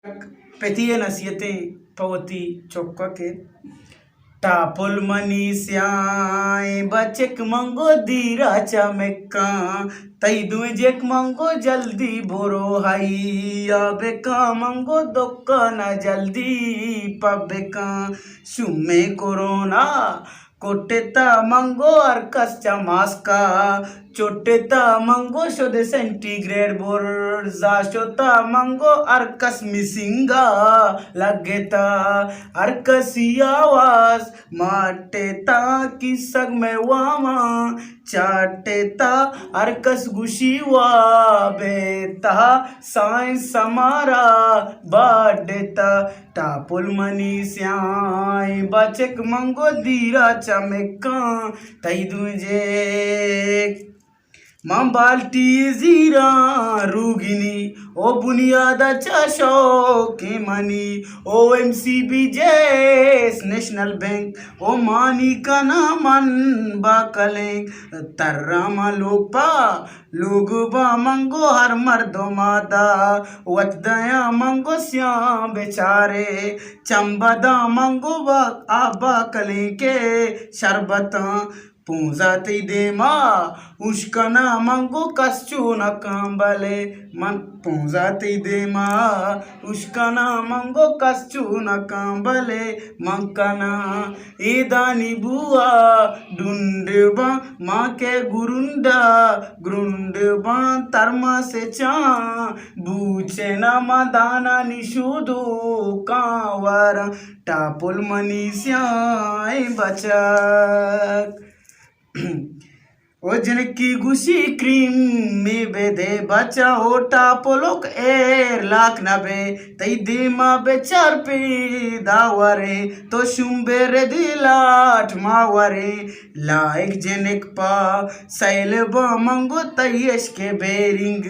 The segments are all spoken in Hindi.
पेतिये नसीहतें पवती चौका के टापुल मनी स्याय बचेक मंगो दीरा चमेका तई दुई जेक मंगो जल्दी बोरो हाई बेका मंगो दोक्का न जल्दी पबेका सुमे कोरोना कोटेता मंगो अर्कस चमास्का चोटेता मंगो शोदे सेंटीग्रेड बोर जाशोता मंगो अर्कस मिसिंगा लगेता अर्कसी आवाज माटेता किसग में वामा चाटेता अर्कस गुशीवा बेता साइंस समारा बाडेता टापुल मनी स्याय बचेक मंगो दीरा चमेका तई दुजे बाल्टी जीरा रूगिनी ओ बुनियादाच्या शौकी मनी ओ MCBJS नेशनल बैंक ओ मानिका ना मन बाकले तर्रामा लोपा लोगबा मंगो हर मर्दो मादा वचदया मंगो स्या बेचारे चंबदा मंगो बा आबा कले के शरबता पूंजाती देमा उष्कना मंगो कस्चू न कांबले मन पूंजाती देमा उष्कना मंगो कस्चू न कांबले मंकना इदानी बुआ डुंडबा माँ के गुरुंडा गुरुंडबा तर्मा से चा बूचे न मदाना निशुदो कांवर टापुल मनीष्याय बचक ओ जनकी गुशी क्रीम में बेदे बचा होटा पोलोक एर लाख नबे तई देमा बेचार पे दावरे तो शुंबे रे दिलाट मावरे लाइक जेनेक पा सैल मंगो तयश के बेरिंग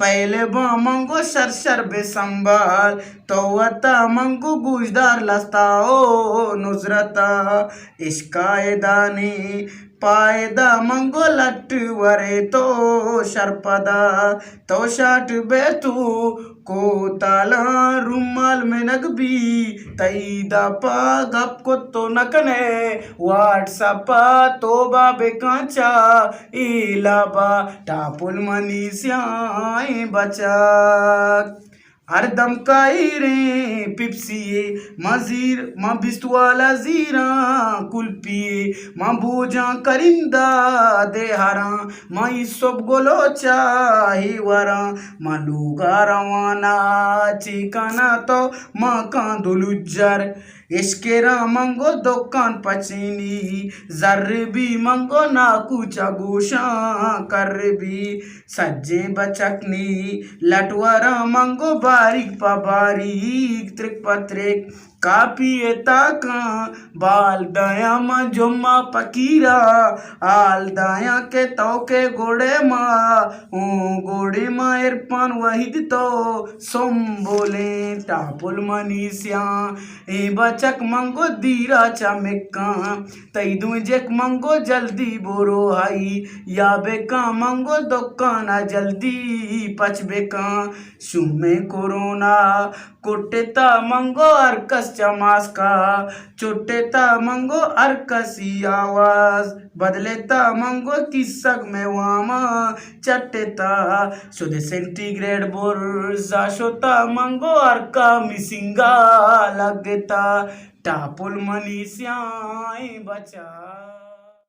पहले मंगो शर बे संभाल तो वता मंगो गुजदार लस्ता ओ नुजरता इश्कायदानी पायदा मंगो लट वरे तो शर्पदा तो शाट बेतु को ताला रुमाल में नगबी तई दापा गप को तो नकने व्हाट्सअप तो बाबे कांचा इलाबा टापुल मनी स्याय बचा हरदम कायरे पिप्सिए मजीर माँ बिस्तवाला जीरा कुल्पिए माँ भोजा करिंदा देहरा माँ सब गोलो चाही वरा माँ लूगा रवाना चिकाना तो माँ कांदुलुज्जर इश्केरा मंगो दुकान पचीनी जर्रबी मंगो ना कुचा गोशा करबी सज्जे बचकनी लटवरा मंगो बारीक पा बारीक त्रिक पत्रिक कापिए ताका बाल दया मा जोमा पकीरा आल दया के तौके गोड़े मा गोड़े मा इरफान वहीद तो सोम बोले टापुल मनीष्या ए बचक मंगो दीरा चमेका तई दुजेक मंगो जल्दी बोरो हाई या बेका मंगो दोकाना जल्दी पचबेका सुमे कोरोना कोटेता मंगो अर्कस चमास्का चोटेता मंगो अर्कसी आवाज बदलेता मंगो किसक में वामा चटेता सुदे सेंटीग्रेड बोर जाशोता मंगो अर्का मिसिंगा लगता टापुल मनीष्याय बचा।